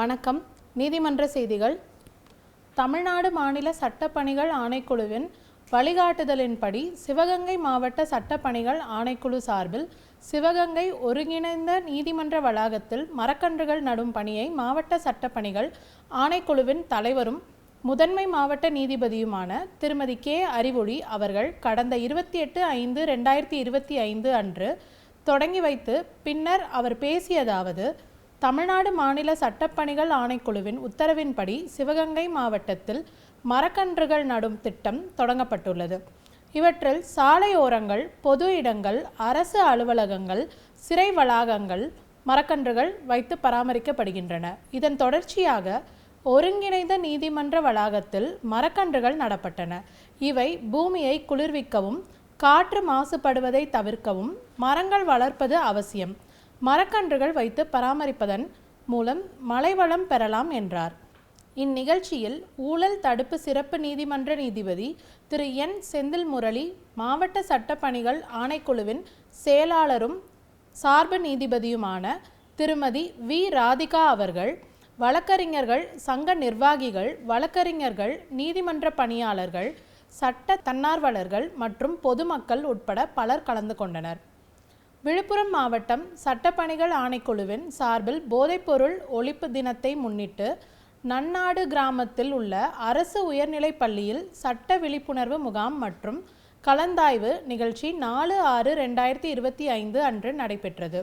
வணக்கம். நீதிமன்ற செய்திகள். தமிழ்நாடு மாநில சட்டப்பணிகள் ஆணைக்குழுவின் வழிகாட்டுதலின்படி சிவகங்கை மாவட்ட சட்டப்பணிகள் ஆணைக்குழு சார்பில் சிவகங்கை ஒருங்கிணைந்த நீதிமன்ற வளாகத்தில் மரக்கன்றுகள் நடும் பணியை மாவட்ட சட்டப்பணிகள் ஆணைக்குழுவின் தலைவரும் முதன்மை மாவட்ட நீதிபதியுமான திருமதி கே. அறிவொளி அவர்கள் கடந்த 28/5/2025 அன்று தொடங்கி வைத்து பின்னர் அவர் பேசியதாவது: தமிழ்நாடு மாநில சட்டப்பணிகள் ஆணைக்குழுவின் உத்தரவின்படி சிவகங்கை மாவட்டத்தில் மரக்கன்றுகள் நடும் திட்டம் தொடங்கப்பட்டுள்ளது. இவற்றில் சாலையோரங்கள், பொது இடங்கள், அரசு அலுவலகங்கள், சிறை வளாகங்கள் மரக்கன்றுகள் வைத்து பராமரிக்கப்படுகின்றன. இதன் தொடர்ச்சியாக ஒருங்கிணைந்த நீதிமன்ற வளாகத்தில் மரக்கன்றுகள் நடப்பட்டன. இவை பூமியை குளிர்விக்கவும், காற்று மாசுபடுவதை தவிர்க்கவும் மரங்கள் வளர்ப்பது அவசியம். மரக்கன்றுகள் வைத்து பராமரிப்பதன் மூலம் மழைவளம் பெறலாம் என்றார். இந்நிகழ்ச்சியில் ஊழல் தடுப்பு சிறப்பு நீதிமன்ற நீதிபதி திரு என். செந்தில் முரளி, மாவட்ட சட்டப்பணிகள் ஆணைக்குழுவின் செயலாளரும் சார்பு நீதிபதியுமான திருமதி வி. ராதிகா அவர்கள், வழக்கறிஞர்கள் சங்க நிர்வாகிகள், வழக்கறிஞர்கள், நீதிமன்ற பணியாளர்கள், சட்ட தன்னார்வலர்கள் மற்றும் பொதுமக்கள் உட்பட பலர் கலந்து கொண்டனர். விழுப்புரம் மாவட்டம் சட்டப்பணிகள் ஆணைக்குழுவின் சார்பில் போதைப்பொருள் ஒழிப்பு தினத்தை முன்னிட்டு நன்னாடு கிராமத்தில் உள்ள அரசு உயர்நிலைப் பள்ளியில் சட்ட விழிப்புணர்வு முகாம் மற்றும் கலந்தாய்வு நிகழ்ச்சி 4/6/2025 அன்று நடைபெற்றது.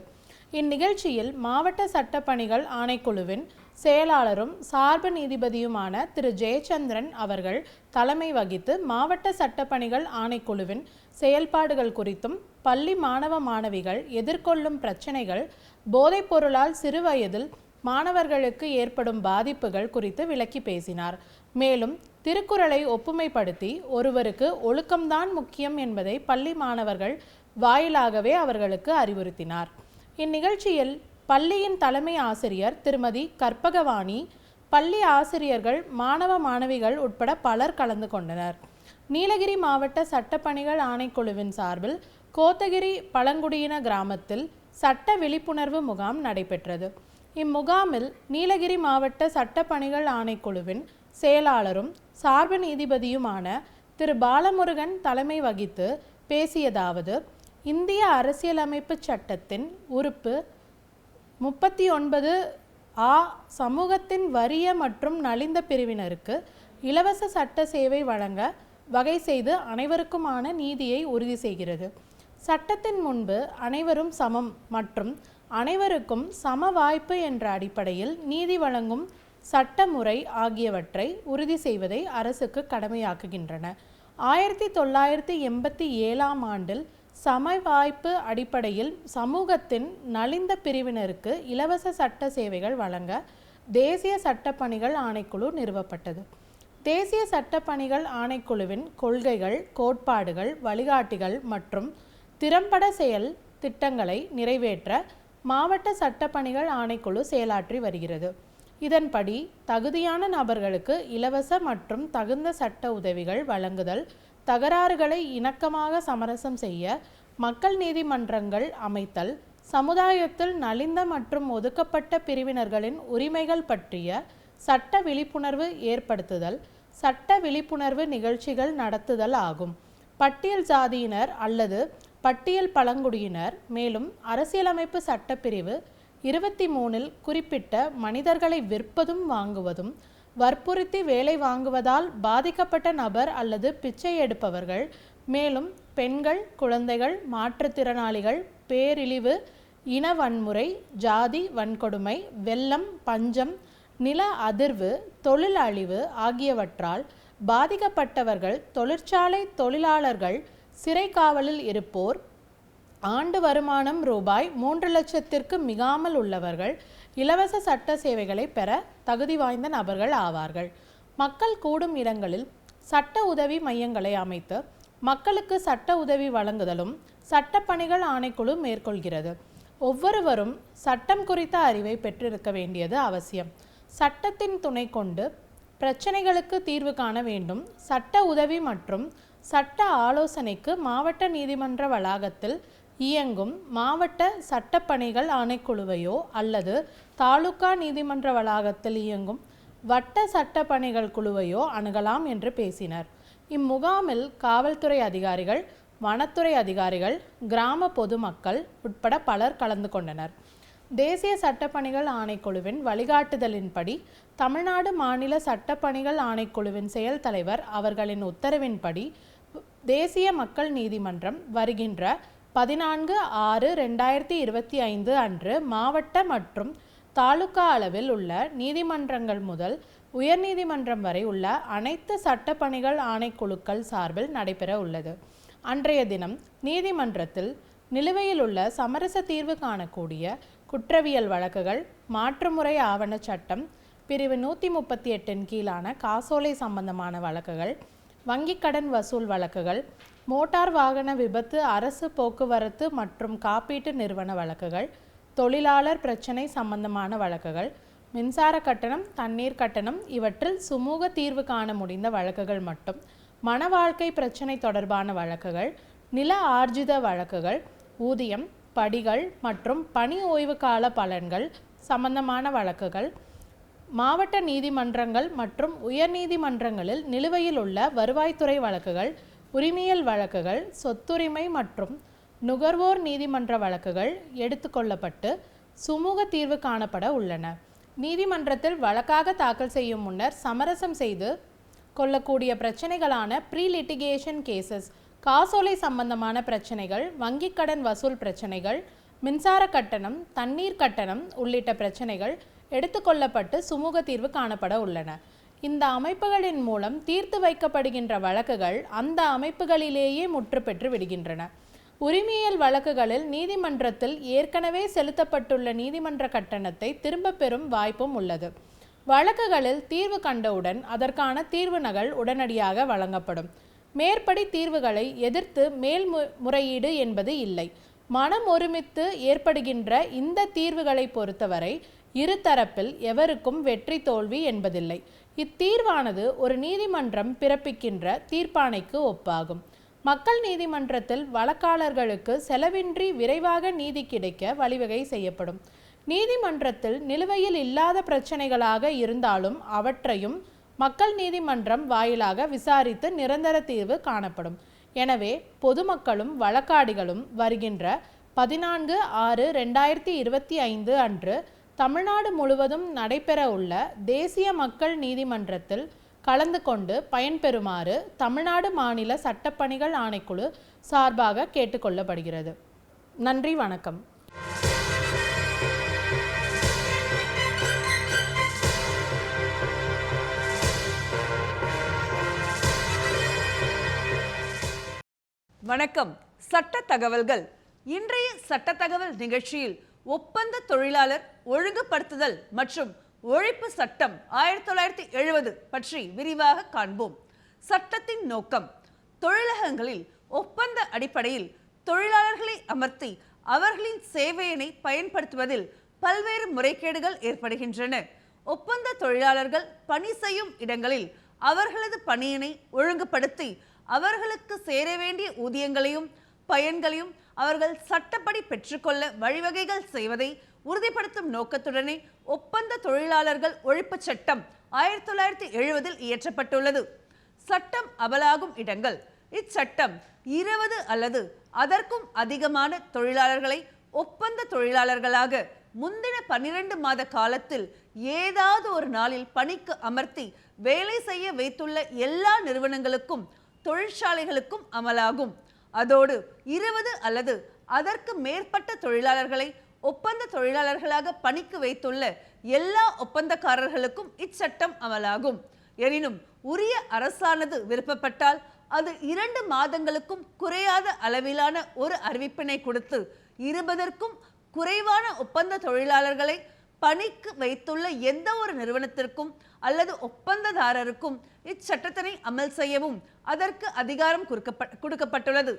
இந்நிகழ்ச்சியில் மாவட்ட சட்டப்பணிகள் ஆணைக்குழுவின் செயலாளரும் சார்பு நீதிபதியுமான திரு ஜெயச்சந்திரன் அவர்கள் தலைமை வகித்து மாவட்ட சட்டப்பணிகள் ஆணைக்குழுவின் செயல்பாடுகள் குறித்தும், பள்ளி மாணவ மாணவிகள் எதிர்கொள்ளும் பிரச்சினைகள், போதைப்பொருளால் சிறுவயதில் மாணவர்களுக்கு ஏற்படும் பாதிப்புகள் குறித்து விளக்கி பேசினார். மேலும் திருக்குறளை ஒப்புமைப்படுத்தி ஒருவருக்கு ஒழுக்கம்தான் முக்கியம் என்பதை பள்ளி மாணவர்கள் வாயிலாகவே அவர்களுக்கு அறிவுறுத்தினார். இந்நிகழ்ச்சியில் பள்ளியின் தலைமை ஆசிரியர் திருமதி கற்பகவாணி, பள்ளி ஆசிரியர்கள், மாணவ மாணவிகள் உட்பட பலர் கலந்து கொண்டனர். நீலகிரி மாவட்ட சட்டப்பணிகள் ஆணைக்குழுவின் சார்பில் கோத்தகிரி பழங்குடியின கிராமத்தில் சட்ட விழிப்புணர்வு முகாம் நடைபெற்றது. இம்முகாமில் நீலகிரி மாவட்ட சட்டப்பணிகள் ஆணைக்குழுவின் செயலாளரும் சார்பு நீதிபதியுமான திரு பாலமுருகன் தலைமை வகித்து பேசியதாவது: இந்திய அரசியலமைப்பு சட்டத்தின் உறுப்பு 39(a) சமூகத்தின் வறிய மற்றும் நலிந்த பிரிவினருக்கு இலவச சட்ட சேவை வழங்க வகை செய்து அனைவருக்குமான நீதியை உறுதி செய்கிறது. சட்டத்தின் முன்பு அனைவரும் சமம் மற்றும் அனைவருக்கும் சம வாய்ப்பு என்ற அடிப்படையில் நீதி வழங்கும் சட்ட முறை ஆகியவற்றை உறுதி செய்வதை அரசுக்கு கடமையாக்குகின்றன. 1987 ஆண்டில் சம வாய்ப்பு அடிப்படையில் சமூகத்தின் நலிந்த பிரிவினருக்கு இலவச சட்ட சேவைகள் வழங்க தேசிய சட்டப்பணிகள் ஆணைக்குழு நிறுவப்பட்டது. தேசிய சட்டப்பணிகள் ஆணைக்குழுவின் கொள்கைகள், கோட்பாடுகள், வழிகாட்டிகள் மற்றும் திறம்பட செயல் திட்டங்களை நிறைவேற்ற மாவட்ட சட்டப்பணிகள் ஆணைக்குழு செயலாற்றி வருகிறது. இதன்படி தகுதியான நபர்களுக்கு இலவச மற்றும் தகுந்த சட்ட உதவிகள் வழங்குதல், தகராறுகளை இணக்கமாக சமரசம் செய்ய மக்கள் நீதிமன்றங்கள் அமைத்தல், சமுதாயத்தில் நலிந்த மற்றும் ஒதுக்கப்பட்ட பிரிவினர்களின் உரிமைகள் பற்றிய சட்ட விழிப்புணர்வு ஏற்படுத்துதல், சட்ட விழிப்புணர்வு நிகழ்ச்சிகள் நடத்துதல் ஆகும். பட்டியல் சாதியினர் அல்லது பட்டியல் பழங்குடியினர். மேலும் அரசியலமைப்பு சட்டப்பிரிவு 23 குறிப்பிட்ட மனிதர்களை விற்பதும் வாங்குவதும், வற்புறுத்தி வேலை வாங்குவதால் பாதிக்கப்பட்ட நபர் அல்லது பிச்சை எடுப்பவர்கள், மேலும் பெண்கள், குழந்தைகள், மாற்றுத்திறனாளிகள், பேரிழிவு, இன வன்முறை, ஜாதி வன்கொடுமை, வெள்ளம், பஞ்சம், நில அதிர்வு, தொழில் அழிவு ஆகியவற்றால் பாதிக்கப்பட்டவர்கள், தொழிற்சாலை தொழிலாளர்கள், சிறை காவலில் இருப்போர், ஆண்டு வருமானம் ரூபாய் 3,00,000க்கு மிகாமல் உள்ளவர்கள் இலவச சட்ட சேவைகளை பெற தகுதி வாய்ந்த நபர்கள் ஆவார்கள். மக்கள் கூடும் இடங்களில் சட்ட உதவி மையங்களை அமைத்து மக்களுக்கு சட்ட உதவி வழங்குதலும் சட்டப்பணிகள் ஆணைக்குழு மேற்கொள்கிறது. ஒவ்வொருவரும் சட்டம் குறித்த அறிவை பெற்றிருக்க வேண்டியது அவசியம். சட்டத்தின் துணை கொண்டு பிரச்சனைகளுக்கு தீர்வு காண வேண்டும். சட்ட உதவி மற்றும் சட்ட ஆலோசனைக்கு மாவட்ட நீதிமன்ற வளாகத்தில் இயங்கும் மாவட்ட சட்டப்பணிகள் ஆணைக்குழுவையோ அல்லது தாலுகா நீதிமன்ற வளாகத்தில் இயங்கும் வட்ட சட்டப்பணிகள் குழுவையோ அணுகலாம் என்று பேசினர். இம்முகாமில் காவல்துறை அதிகாரிகள், வனத்துறை அதிகாரிகள், கிராம பொதுமக்கள் உட்பட பலர் கலந்து கொண்டனர். தேசிய சட்டப்பணிகள் ஆணைக்குழுவின் வழிகாட்டுதலின்படி தமிழ்நாடு மாநில சட்டப்பணிகள் ஆணைக்குழுவின் செயல் தலைவர் அவர்களின் உத்தரவின்படி தேசிய மக்கள் நீதிமன்றம் வருகின்ற 14/6/2025 அன்று மாவட்ட மற்றும் தாலுகா அளவில் உள்ள நீதிமன்றங்கள் முதல் உயர்நீதிமன்றம் வரை உள்ள அனைத்து சட்டப்பணிகள் ஆணைக்குழுக்கள் சார்பில் நடைபெற உள்ளது. அன்றைய தினம் நீதிமன்றத்தில் நிலுவையில் உள்ள சமரச தீர்வு காணக்கூடிய குற்றவியல் வழக்குகள், மாற்றுமுறை ஆவண சட்டம் பிரிவு 138 கீழான காசோலை சம்பந்தமான வழக்குகள், வங்கிக் கடன் வசூல் வழக்குகள், மோட்டார் வாகன விபத்து அரசு போக்குவரத்து மற்றும் காப்பீட்டு நிறுவன வழக்குகள், தொழிலாளர் பிரச்சினை சம்பந்தமான வழக்குகள், மின்சார கட்டணம், தண்ணீர் கட்டணம் இவற்றில் சுமூக தீர்வு காண முடிந்த வழக்குகள் மட்டும், மன வாழ்க்கை பிரச்சினை தொடர்பான வழக்குகள், நில ஆர்ஜித வழக்குகள், ஊதியம், படிகள் மற்றும் பணி ஓய்வு கால பலன்கள் சம்பந்தமான வழக்குகள், மாவட்ட நீதிமன்றங்கள் மற்றும் உயர்நீதிமன்றங்களில் நிலுவையில் உள்ள வருவாய்த்துறை வழக்குகள், உரிமையல் வழக்குகள், சொத்துரிமை மற்றும் நுகர்வோர் நீதிமன்ற வழக்குகள் எடுத்துக்கொள்ளப்பட்டு சுமூக தீர்வு காணப்பட உள்ளன. நீதிமன்றத்தில் வழக்காக தாக்கல் செய்யும் முன்னர் சமரசம் செய்து கொள்ளக்கூடிய பிரச்சனைகளான ப்ரீ லிட்டிகேஷன் கேசஸ், காசோலை சம்பந்தமான பிரச்சனைகள், வங்கிக் கடன் வசூல் பிரச்சனைகள், மின்சார கட்டணம், தண்ணீர் கட்டணம் உள்ளிட்ட பிரச்சனைகள் எடுத்துக்கொள்ளப்பட்டு சுமூக தீர்வு காணப்பட உள்ளன. இந்த அமைப்புகளின் மூலம் தீர்த்து வைக்கப்படுகின்ற வழக்குகள் அந்த அமைப்புகளிலேயே முற்று பெற்று விடுகின்றன. உரிமையியல் வழக்குகளில் நீதிமன்றத்தில் ஏற்கனவே செலுத்தப்பட்டுள்ள நீதிமன்ற கட்டணத்தை திரும்ப பெறும் வாய்ப்பும் உள்ளது. வழக்குகளில் தீர்வு கண்டவுடன் அதற்கான தீர்வு நகல் உடனடியாக வழங்கப்படும். மேற்படி தீர்வுகளை எதிர்த்து மேல்முறையீடு என்பது இல்லை. மனம் ஒருமித்து ஏற்படுகின்ற இந்த தீர்வுகளை பொறுத்தவரை இருதரப்பில் எவருக்கும் வெற்றி தோல்வி என்பதில்லை. இத்தீர்வானது ஒரு நீதிமன்றம் பிறப்பிக்கின்ற தீர்ப்பாணைக்கு ஒப்பாகும். மக்கள் நீதிமன்றத்தில் வழக்காளர்களுக்கு செலவின்றி விரைவாக நீதி கிடைக்க வழிவகை செய்யப்படும். நீதிமன்றத்தில் நிலுவையில் இல்லாத பிரச்சனைகளாக இருந்தாலும் அவற்றையும் மக்கள் நீதிமன்றம் வாயிலாக விசாரித்து நிரந்தர தீர்வு காணப்படும். எனவே பொதுமக்களும் வழக்காடிகளும் வருகின்ற 14/6/2025 அன்று தமிழ்நாடு முழுவதும் நடைபெற உள்ள தேசிய மக்கள் நீதிமன்றத்தில் கலந்து கொண்டு பயன்பெறுமாறு தமிழ்நாடு மாநில சட்டப்பணிகள் ஆணைக்குழு சார்பாக கேட்டுக்கொள்ளப்படுகிறது. நன்றி, வணக்கம். வணக்கம். சட்ட தகவல்கள். இன்றைய சட்ட தகவல் நிகழ்ச்சியில் ஒப்பந்த தொழிலாளர் ஒழுங்குபடுத்துதல் மற்றும் ஒழிப்பு சட்டம் 1970 பற்றி விரிவாக காண்போம். சட்டத்தின் நோக்கம்: தொழிலகங்களில் ஒப்பந்த அடிப்படையில் தொழிலாளர்களை அமர்த்தி அவர்களின் சேவையினை பயன்படுத்துவதில் பல்வேறு முறைகேடுகள் ஏற்படுகின்றன. ஒப்பந்த தொழிலாளர்கள் பணி செய்யும் இடங்களில் அவர்களது பணியினை ஒழுங்குபடுத்தி அவர்களுக்கு சேர வேண்டிய ஊதியங்களையும் பயன்களையும் அவர்கள் சட்டப்படி பெற்றுக்கொள்ள வழிவகைகள் செய்வதை உறுதிப்படுத்தும் நோக்கத்துடனே ஒப்பந்த தொழிலாளர்கள் ஒழிப்பு சட்டம் 1970 இயற்றப்பட்டுள்ளது. சட்டம் அமலாகும் இடங்கள்: இச்சட்டம் 20 அல்லது அதற்கும் அதிகமான தொழிலாளர்களை ஒப்பந்த தொழிலாளர்களாக முந்தின 12 மாத காலத்தில் ஏதாவது ஒரு நாளில் பணிக்கு அமர்த்தி வேலை செய்ய வைத்துள்ள எல்லா நிறுவனங்களுக்கும் தொழிற்சாலைகளுக்கும் அமலாகும். அதோடு 20 அல்லது அதற்கு மேற்பட்ட தொழிலாளர்களை ஒப்பந்த தொழிலாளர்களாக பணிக்கு வைத்துள்ள எல்லா ஒப்பந்தக்காரர்களுக்கும் இச்சட்டம் அமலாகும். எனினும் உரிய அரசானது விருப்பப்பட்டால் அது 2 மாதங்களுக்கும் குறையாத அளவிலான ஒரு அறிவிப்பினை கொடுத்து 20க்கும் குறைவான ஒப்பந்த தொழிலாளர்களை பணிக்கு வைத்துள்ள எந்த ஒரு நிறுவனத்திற்கும் அல்லது ஒப்பந்ததாரருக்கும் இச்சட்டத்தினை அமல் செய்யவும் அதற்கு அதிகாரம் கொடுக்கப்பட்டுள்ளது.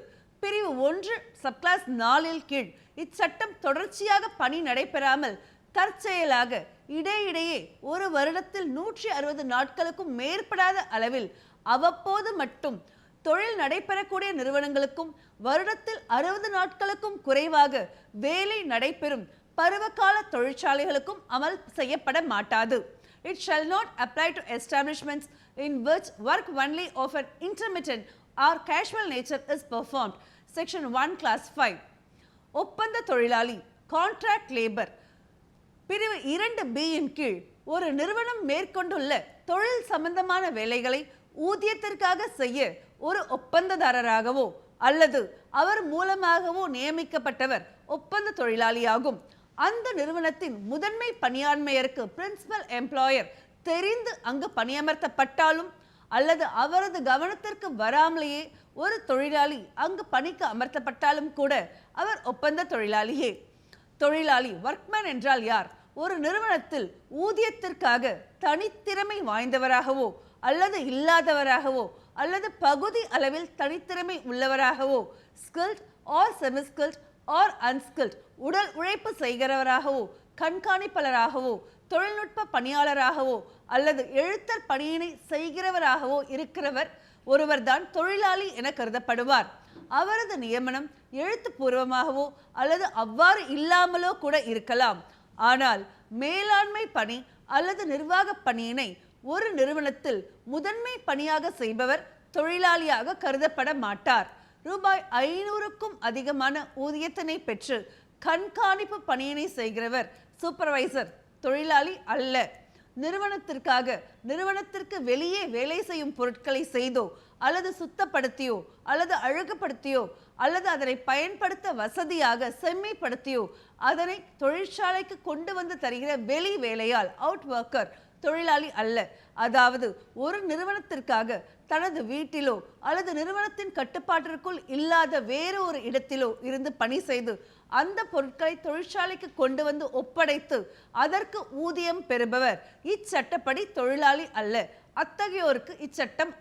பிரிவு 1 சப்கிளாஸ் 4 கீழ் இச்சட்டம் தொடர்ச்சியாக பணி நடைபெறாமல் தற்செயலாக இடையிடையே ஒரு வருடத்தில் 160 நாட்களுக்கும் மேற்படாத அளவில் அவ்வப்போது மட்டும் தொழில் நடைபெறக்கூடிய நிறுவனங்களுக்கும் வருடத்தில் 60 நாட்களுக்கும் குறைவாக வேலை நடைபெறும் பருவகால தொழிற்சாலைகளுக்கும் அமல் செய்யப்பட மாட்டாது. It shall not apply to establishments in which work only of an intermittent or casual nature is performed. Section 1 Class 5. ஒப்பந்த தொழிலாளி கான்ட்ராக்ட் லேபர் பிரிவு 2B இன் கீழ் ஒரு நிறுவனம் மேற்கொண்டுள்ள தொழில் சம்பந்தமான வேலைகளை ஊதியத்திற்காக செய்ய ஒரு ஒப்பந்ததாரராகவோ அல்லது அவர் மூலமாகவோ நியமிக்கப்பட்டவர் ஒப்பந்த தொழிலாளியாகும். அந்த நிறுவனத்தின் முதன்மை பணியாண்மையருக்கு பிரின்சிபல் எம்ப்ளாயர் தெரிந்து அங்கு பணியமர்த்தப்பட்டாலும் அல்லது அவரது கவனத்திற்கு வராமலேயே ஒரு தொழிலாளி அங்கு பணிக்கு அமர்த்தப்பட்டாலும் கூட அவர் ஒப்பந்த தொழிலாளியே. தொழிலாளி ஒர்க்மேன் என்றால் யார்? ஒரு நிறுவனத்தில் ஊதியத்திற்காக தனித்திறமை வாய்ந்தவராகவோ அல்லது இல்லாதவராகவோ அல்லது பகுதி அளவில் தனித்திறமை உள்ளவராகவோ skilled or semi skilled or unskilled உடல் உழைப்பு செய்கிறவராகவோ கண்காணிப்பாளராகவோ தொழில்நுட்ப பணியாளராகவோ அல்லது எழுத்தர் பணியினை செய்கிறவராகவோ இருக்கிறவர் ஒருவர்தான் தொழிலாளி என கருதப்படுவார். அவரது நியமனம் எழுத்துப்பூர்வமாகவோ அல்லது அவ்வாறு இல்லாமலோ கூட இருக்கலாம். ஆனால் மேலாண்மை பணி அல்லது நிர்வாக பணியினை ஒரு நிறுவனத்தில் முதன்மை பணியாக செய்பவர் தொழிலாளியாக கருதப்பட மாட்டார். ரூபாய் 500க்கும் அதிகமான ஊதியத்தினை பெற்று கண்காணிப்பு பணியினை செய்கிறவர் சூப்பர்வைசர் தொழிலாளி அல்ல. நிறுவனத்திற்கு வெளியே வேலை செய்யும் பொருட்களை செய்தோ அல்லது சுத்தப்படுத்தியோ அல்லது அழகுபடுத்தியோ அல்லது அதனை பயன்படுத்த வசதியாக செம்மைப்படுத்தியோ அதனை தொழிற்சாலைக்கு கொண்டு வந்து தருகிற வெளி வேலையால் அவுட் ஒர்க்கர் தொழிலாளி அல்ல. அதாவது ஒரு நிறுவனத்திற்காக தனது வீட்டிலோ அல்லது நிறுவனத்தின் கட்டுப்பாட்டிற்குள் இல்லாத வேறு ஒரு இடத்திலோ இருந்து பணி செய்து அந்த பொருட்களை தொழிற்சாலைக்கு கொண்டு வந்து ஒப்படைத்து அதற்கு ஊதியம் பெறுபவர் இச்சட்டப்படி தொழிலாளி அல்ல. அத்தகையோருக்கு இச்சட்டம்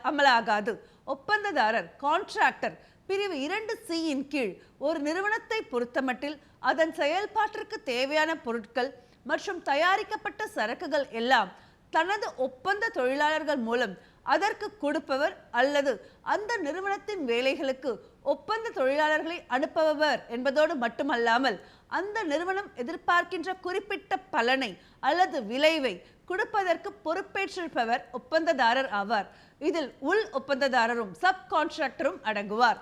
அமலாகாது. ஒப்பந்ததாரர் கான்ட்ராக்டர் பிரிவு 2C இன் கீழ் ஒரு நிறுவனத்தை பொறுத்தமட்டில் அதன் செயல்பாட்டிற்கு தேவையான பொருட்கள் மற்றும் தயாரிக்கப்பட்ட சரக்குகள் எல்லாம் தனது ஒப்பந்த தொழிலாளர்கள் மூலம் அதற்கு கொடுப்பவர் அல்லது அந்த நிறுவனத்தின் வேலைகளுக்கு ஒப்பந்த தொழிலாளர்களை அனுப்புபவர் என்பதோடு மட்டுமல்லாமல் அந்த நிறுவனம் எதிர்பார்க்கின்ற குறிப்பிட்ட பலனை அல்லது விளைவை கொடுப்பதற்கு பொறுப்பேற்றிருப்பவர் ஒப்பந்ததாரர் ஆவார். இதில் உள் ஒப்பந்ததாரரும் சப் கான்ட்ராக்டரும் அடங்குவார்.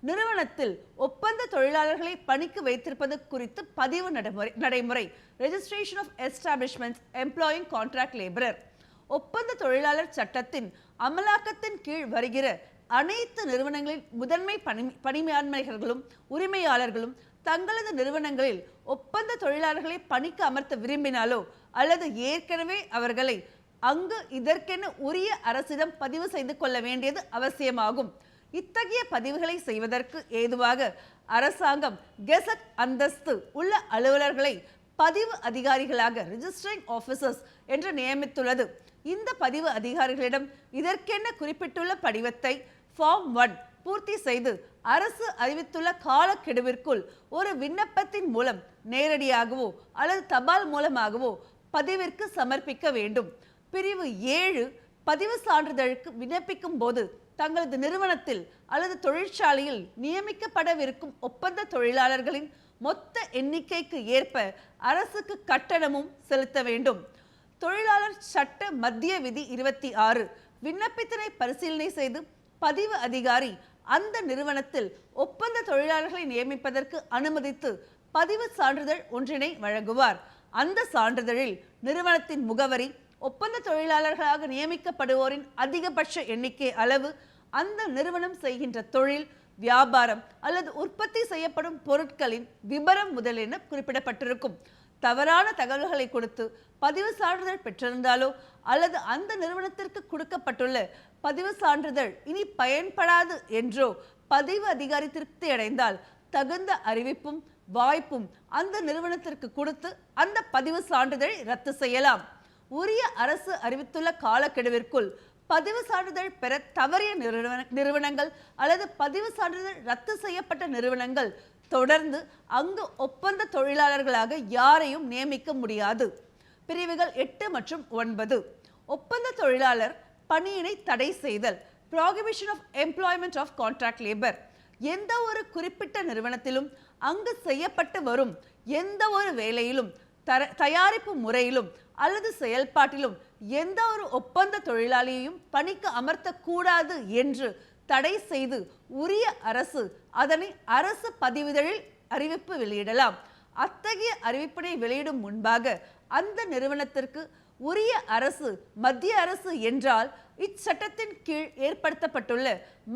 நிறுவனத்தில் ஒப்பந்த தொழிலாளர்களை பணிக்கு வைத்திருப்பது குறித்து பதிவு நடைமுறை registration of establishments employing contract labourer. ஒப்பந்த தொழிலாளர் சட்டத்தின் அமலாக்கத்தின் கீழ் வருகிற அனைத்து நிறுவனங்களின் முதன்மை பணியாண்மைகளும் உரிமையாளர்களும் தங்களது நிறுவனங்களில் ஒப்பந்த தொழிலாளர்களை பணிக்கு அமர்த்த விரும்பினாலோ அல்லது ஏற்கனவே அவர்களை அங்கு இதற்கென உரிய அரசிடம் பதிவு செய்து கொள்ள வேண்டியது அவசியமாகும். இத்தகைய பதிவுகளை செய்வதற்கு ஏதுவாக அரசாங்கம் கெசட் அந்தஸ்து உள்ள அலுவலர்களை பதிவு அதிகாரிகளாக ரிஜிஸ்டரிங் ஆஃபீஸர்ஸ் என்று நியமித்துள்ளது. இந்த பதிவு அதிகாரிகளிடம் இதற்கென குறிப்பிட்டுள்ள படிவத்தை ஃபார்ம் 1 பூர்த்தி செய்து அரசு அறிவித்துள்ள காலக்கெடுவிற்குள் ஒரு விண்ணப்பத்தின் மூலம் நேரடியாகவோ அல்லது தபால் மூலமாகவோ பதிவிற்கு சமர்ப்பிக்க வேண்டும். பிரிவு 7 பதிவு சான்றிதழுக்கு விண்ணப்பிக்கும் போது தங்களது நிறுவனத்தில் அல்லது தொழிற்சாலையில் நியமிக்கப்படவிருக்கும் ஒப்பந்த தொழிலாளர்களின் மொத்த எண்ணிக்கைக்கு ஏற்ப அரசுக்கு கட்டணமும் செலுத்த வேண்டும். தொழிலாளர் சட்ட மத்திய விதி 26 விண்ணப்பத்தினை பரிசீலனை செய்து பதிவு அதிகாரி அந்த நிறுவனத்தில் ஒப்பந்த தொழிலாளர்களை நியமிப்பதற்கு அனுமதித்து பதிவு சான்றிதழ் ஒன்றினை வழங்குவார். அந்த சான்றிதழில் நிறுவனத்தின் முகவரி, ஒப்பந்த தொழிலாளர்களாக நியமிக்கப்படுவோரின் அதிகபட்ச எண்ணிக்கை அளவு, அந்த நிறுவனம் செய்கின்ற தொழில், வியாபாரம் அல்லது உற்பத்தி செய்யப்படும் பொருட்களின் விபரம் முதலென குறிப்பிடப்பட்டிருக்கும். தவறான தகவல்களை கொடுத்து பதிவு சான்றிதழ் பெற்றிருந்தாலோ அல்லது அந்த நிறுவனத்திற்கு கொடுக்கப்பட்டுள்ள பதிவு சான்றிதழ் இனி பயன்படாது என்றோ பதிவு அதிகாரி திருப்தி அடைந்தால் தகுந்த அறிவிப்பும் வாய்ப்பும் அந்த நிறுவனத்திற்கு கொடுத்து அந்த பதிவு சான்றிதழை ரத்து செய்யலாம். உரிய அரசு அறிவித்துள்ள காலக்கெடுவிற்குள் பதிவு சான்றிதழ் பெற தவறிய நிறுவனங்கள் அல்லது பதிவு சான்றிதழ் ரத்து செய்யப்பட்ட நிறுவனங்கள் தொடர்ந்து அங்கு ஒப்பந்த தொழிலாளர்களாக யாரையும் நியமிக்க முடியாது. பிரிவுகள் 8 மற்றும் 9 ஒப்பந்த தொழிலாளர் பணியினை தடை செய்தல். Prohibition of employment of contract labour. எந்த ஒரு குறிப்பிட்ட நிறுவனத்திலும் அங்கு செய்யப்பட்டு வரும் எந்த ஒரு வேலையிலும் தயாரிப்பு முறையிலும் அல்லது செயல்பாட்டிலும் எந்த ஒரு ஒப்பந்த தொழிலாளியையும் பணிக்கு அமர்த்தக்கூடாது என்று தடை செய்து உரிய அரசு அதனை அரசு பதிவிதழில் அறிவிப்பு வெளியிடலாம். அத்தகைய அறிவிப்பினை வெளியிடும் முன்பாக அந்த நிறுவனத்திற்கு உரிய அரசு மத்திய அரசு என்றால் இச்சட்டத்தின் கீழ் ஏற்படுத்தப்பட்டுள்ள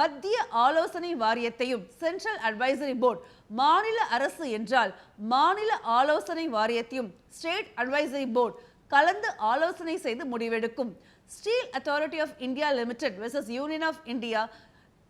மத்திய ஆலோசனை வாரியத்தையும் சென்ட்ரல் அட்வைசரி போர்டு, மாநில அரசு என்றால் மாநில ஆலோசனை வாரியத்தையும் ஸ்டேட் அட்வைசரி போர்டு கலந்து ஆலோசனை செய்து முடிவெடுக்கும். Steel authority of India limited versus union of India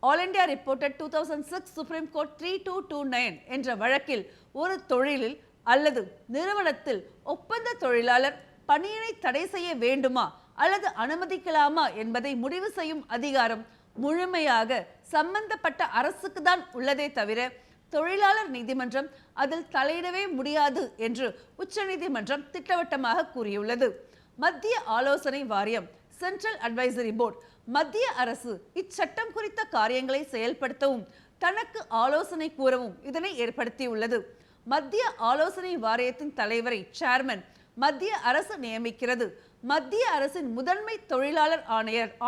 all India reported 2006 supreme court 3229 என்ற வழக்கில் ஒரு தொழிலில் அல்லது நிறுவனத்தில் ஒப்பந்த தொழிலாளர் பணியினை தடை செய்ய வேண்டுமா அல்லது அனுமதிக்கலாமா என்பதை முடிவு செய்யும் அதிகாரம் முழுமையாக சம்பந்தப்பட்ட அரசுக்கு தான் உள்ளதே தவிர தொழிலாளர் நீதிமன்றம் அதில் தலையிடவே முடியாது என்று உச்சநீதிமன்றம் திட்டவட்டமாக கூறியுள்ளது. மத்திய ஆலோசனை வாரியம் சென்ட்ரல் அட்வைசரி போர்டு மத்திய அரசு இச்சட்டம் குறித்த காரியங்களை செயல்படுத்தவும் தனக்கு ஆலோசனை கூறவும் இதனை ஏற்படுத்தியுள்ளது. மத்திய ஆலோசனை வாரியத்தின் தலைவரை சேர்மன் மத்திய அரசு நியமிக்கிறது. மத்திய அரசின் முதன்மை தொழிலாளர்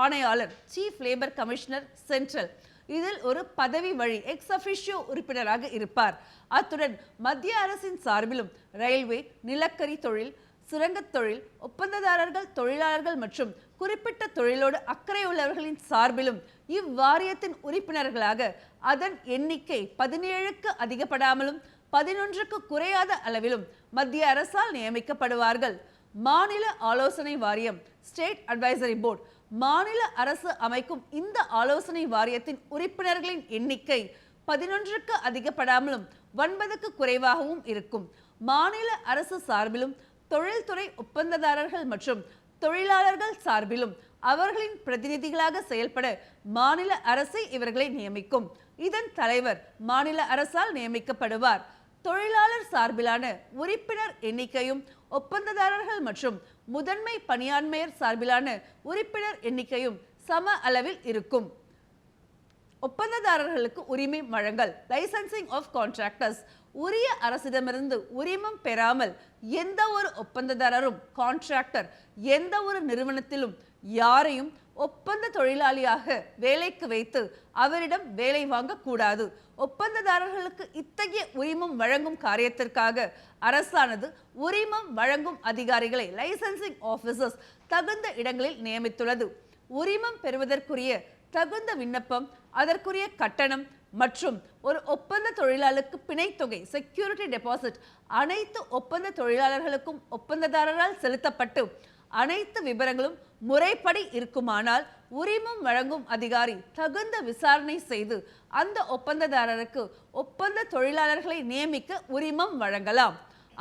ஆணையாளர் சீஃப் லேபர் கமிஷனர் சென்ட்ரல் இதில் ஒரு பதவி வழி எக்ஸ் அஃபிஷியோ உறுப்பினராக இருப்பார். அத்துடன் மத்திய அரசின் சார்பிலும் ரயில்வே, நிலக்கரி தொழில், சுரங்கத் தொழில், ஒப்பந்ததாரர்கள், தொழிலாளர்கள் மற்றும் குறிப்பிட்ட தொழிலோடு அக்கறையுள்ளவர்களின் சார்பிலும் இவ்வாரியத்தின் உறுப்பினர்களாக அதன் எண்ணிக்கை 17க்கு அதிகப்படாமலும் 11க்கு குறையாத அளவிலும் மத்திய அரசால் நியமிக்கப்படுவார்கள். மாநில ஆலோசனை வாரியம் ஸ்டேட் அட்வைசரி போர்டு மாநில அரசு அமைக்கும் இந்த ஆலோசனை வாரியத்தின் உறுப்பினர்களின் எண்ணிக்கை 11க்கு அதிகப்படாமலும் 9க்கு குறைவாகவும் இருக்கும். மாநில அரசு சார்பிலும் தொழில்துறை ஒப்பந்ததாரர்கள் மற்றும் தொழிலாளர்கள் சார்பிலும் அவர்களின் பிரதிநிதிகளாக செயல்பட மாநில அரசே இவர்களை நியமிக்கும். இதன் தலைவர் மாநில அரசால் நியமிக்கப்படுவார். தொழிலாளர் சார்பிலான உறுப்பினர் எண்ணிக்கையும் ஒப்பந்ததாரர்கள் மற்றும் முதன்மை பணியாண்மையர் சார்பிலான உறுப்பினர் எண்ணிக்கையும் சம அளவில் இருக்கும். ஒப்பந்ததாரர்களுக்கு உரிமை வழங்கல் லைசன்சிங் ஆஃப் கான்ட்ராக்டர்ஸ். உரிய அரசிடமிருந்து உரிமம் பெறாமல் எந்த ஒரு ஒப்பந்ததாரரும் கான்ட்ராக்டர் எந்த ஒரு நிறுவனத்திலும் யாரையும் ஒப்பந்த தொழிலாளியாக வேலைக்கு வைத்து அவரிடம் வேலை வாங்கக்கூடாது. ஒப்பந்ததாரர்களுக்கு இத்தகைய உரிமம் வழங்கும் காரியத்திற்காக அரசானது உரிமம் வழங்கும் அதிகாரிகளை லைசன்சிங் ஆபீசர்ஸ் தகுந்த இடங்களில் நியமித்துள்ளது. உரிமம் பெறுவதற்குரிய தகுந்த விண்ணப்பம், அதற்குரிய கட்டணம் மற்றும் ஒரு ஒப்பந்த தொழிலாளருக்கு பிணைத்தொகை செக்யூரிட்டி டெபாசிட் அனைத்து ஒப்பந்த தொழிலாளர்களுக்கும் ஒப்பந்ததாரரால் செலுத்தப்பட்டு அனைத்து விவரங்களும் முறைப்படி இருக்குமானால் உரிமம் வழங்கும் அதிகாரி தகுந்த விசாரணை செய்து அந்த ஒப்பந்ததாரருக்கு ஒப்பந்த தொழிலாளர்களை நியமிக்க உரிமம் வழங்கலாம்.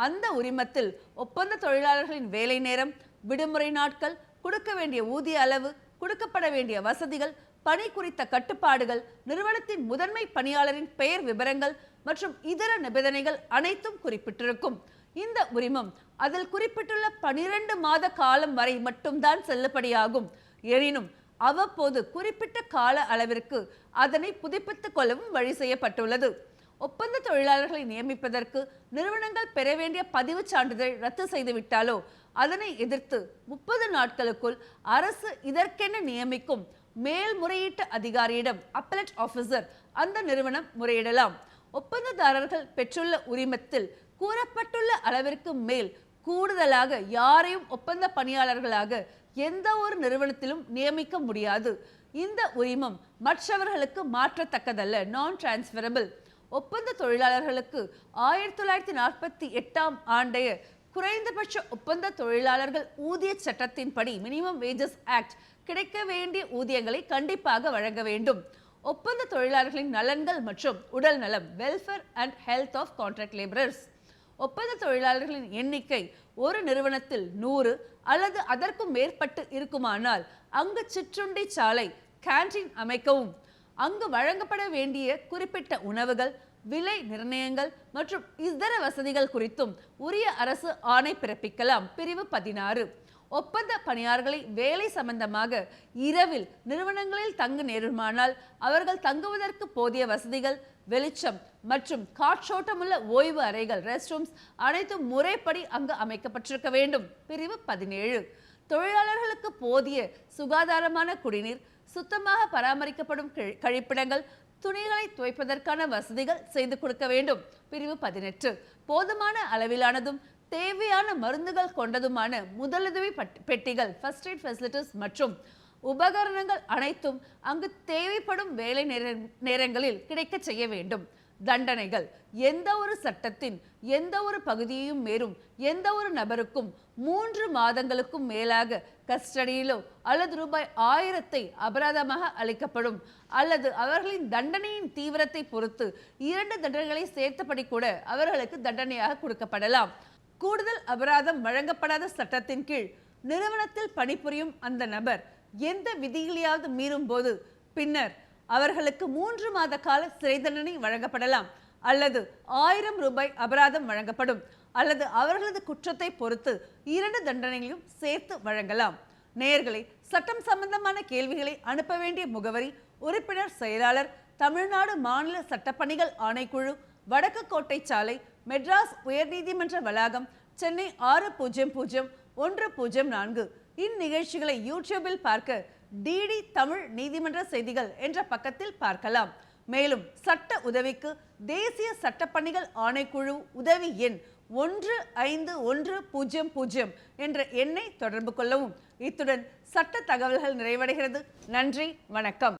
அந்த உரிமத்தில் ஒப்பந்த தொழிலாளர்களின் வேலை நேரம், விடுமுறை நாட்கள், கொடுக்க வேண்டிய ஊதிய அளவு, கொடுக்கப்பட வேண்டிய வசதிகள், பணி குறித்த கட்டுப்பாடுகள், நிறுவனத்தின் முதன்மை பணியாளரின் பெயர் விவரங்கள் மற்றும் இதர நிபந்தனைகள் அனைத்தும் குறிப்பிட்டிருக்கும். இந்த உரிமம் அதில் குறிப்பிட்டுள்ள 12 மாத காலம் வரை மட்டும்தான் செல்லுபடியாகும். எனினும் அவ்வப்போது குறிப்பிட்ட கால அளவிற்கு அதனை புதுப்பித்துக் கொள்ளவும் வழி செய்யப்பட்டுள்ளது. ஒப்பந்த தொழிலாளர்களை நியமிப்பதற்கு நிறுவனங்கள் பெற வேண்டிய பதிவு சான்றிதழ் ரத்து செய்துவிட்டாலோ அதனை எதிர்த்து 30 நாட்களுக்குள் அரசு இதற்கென நியமிக்கும் மேல்முறையீட்டு அதிகாரியிடம் அப்பலட் ஆபீசர் அந்த நிறுவனம் முறையிடலாம். ஒப்பந்ததாரர்கள் பெற்றுள்ள உரிமத்தில் கூறப்பட்டுள்ள அளவிற்கு மேல் கூடுதலாக யாரையும் ஒப்பந்த பணியாளர்களாக எந்த ஒரு நிறுவனத்திலும் நியமிக்க முடியாது. இந்த உரிமம் மற்றவர்களுக்கு மாற்றத்தக்கதல்ல, நான் டிரான்ஸ்ஃபரபிள். ஒப்பந்த தொழிலாளர்களுக்கு 1948ஆம் ஆண்டைய குறைந்தபட்ச ஒப்பந்த தொழிலாளர்கள் ஊதிய சட்டத்தின்படி மினிமம் வேஜஸ் ஆக்ட் கிடைக்க வேண்டிய ஊதியங்களை கண்டிப்பாக வழங்க வேண்டும். ஒப்பந்த தொழிலாளர்களின் நலன்கள் மற்றும் உடல் நலம் welfare and health of contract labourers. ஒப்பந்த தொழிலாளர்களின் எண்ணிக்கை ஒரு நிறுவனத்தில் 100 அல்லது அதற்கும் மேற்பட்டு இருக்குமானால் அங்கு சிற்றுண்டி சாலை கேண்டீன் அமைக்கவும், அங்கு வழங்கப்பட வேண்டிய குறிப்பிட்ட உணவுகள், விலை நிர்ணயங்கள் மற்றும் இதர வசதிகள் குறித்தும் உரிய அரசு ஆணை பிறப்பிக்கலாம். பிரிவு 16. ஒப்பந்த பணியாளர்களை வேலை சம்பந்தமாக இரவில் நிறுவனங்களில் தங்க நேருமானால் அவர்கள் தங்குவதற்கு போதிய வசதிகள், வெளிச்சம் மற்றும் காற்றோட்டமுள்ள ஓய்வு அறைகள், ரெஸ்ட் ரூம்ஸ் அனைத்தும் முறைப்படி அங்கு அமைக்கப்பட்டிருக்க வேண்டும். பிரிவு 17. தொழிலாளர்களுக்கு போதிய சுகாதாரமான குடிநீர், சுத்தமாக பராமரிக்கப்படும் கழிப்பிடங்கள், துணிகளை துவைப்பதற்கான வசதிகள் செய்து கொடுக்க வேண்டும். பிரிவு 18. போதுமான அளவிலானதும் தேவையான மருந்துகள் கொண்டதுமான முதலுதவி பெட்டிகள், ஃபர்ஸ்ட் எய்ட் ஃபெசிலிட்டிஸ் மற்றும் உபகரணங்கள் அனைத்தும் அங்கு தேவைப்படும் வேலை நேரங்களில் கிடைக்க செய்ய வேண்டும். தண்டனைகள்: எந்த ஒரு சட்டத்தின் எந்த ஒரு பகுதியையும் மீறும் எந்த ஒரு நபருக்கும் 3 மாதங்களுக்கும் மேலாக கஸ்டடியிலோ அல்லது ரூபாய் 1000 அபராதமாக அளிக்கப்படும். அல்லது அவர்களின் தண்டனையின் தீவிரத்தை பொறுத்து 2 தண்டனைகளை சேர்த்தபடி கூட அவர்களுக்கு தண்டனையாக கொடுக்கப்படலாம். கூடுதல் அபராதம் வழங்கப்படாத சட்டத்தின் கீழ் நிறுவனத்தில் பணிபுரியும் அந்த நபர் எந்த விதிகளையாவது மீறும் போது பின்னர் அவர்களுக்கு 3 மாத கால சிறை தண்டனை வழங்கப்படலாம். அல்லது 1000 ரூபாய் அபராதம் வழங்கப்படும். அல்லது அவர்களது குற்றத்தை பொறுத்து 2 தண்டனைகளையும் சேர்த்து வழங்கலாம். நேயர்களே, சட்டம் சம்பந்தமான கேள்விகளை அனுப்ப வேண்டிய முகவரி: உறுப்பினர் செயலாளர், தமிழ்நாடு மாநில சட்டப்பணிகள் ஆணைக்குழு, வடக்கு கோட்டை சாலை, மெட்ராஸ் உயர்நீதிமன்ற வளாகம், சென்னை 600104. இந்நிகழ்ச்சிகளை யூடியூபில் பார்க்க டிடி தமிழ் நீதிமன்ற செய்திகள் என்ற பக்கத்தில் பார்க்கலாம். மேலும் சட்ட உதவிக்கு தேசிய சட்டப்பணிகள் ஆணைக்குழு உதவி எண் 1510 என்ற எண்ணை தொடர்பு கொள்ளவும். இத்துடன் சட்ட தகவல்கள் நிறைவடைகிறது. நன்றி, வணக்கம்.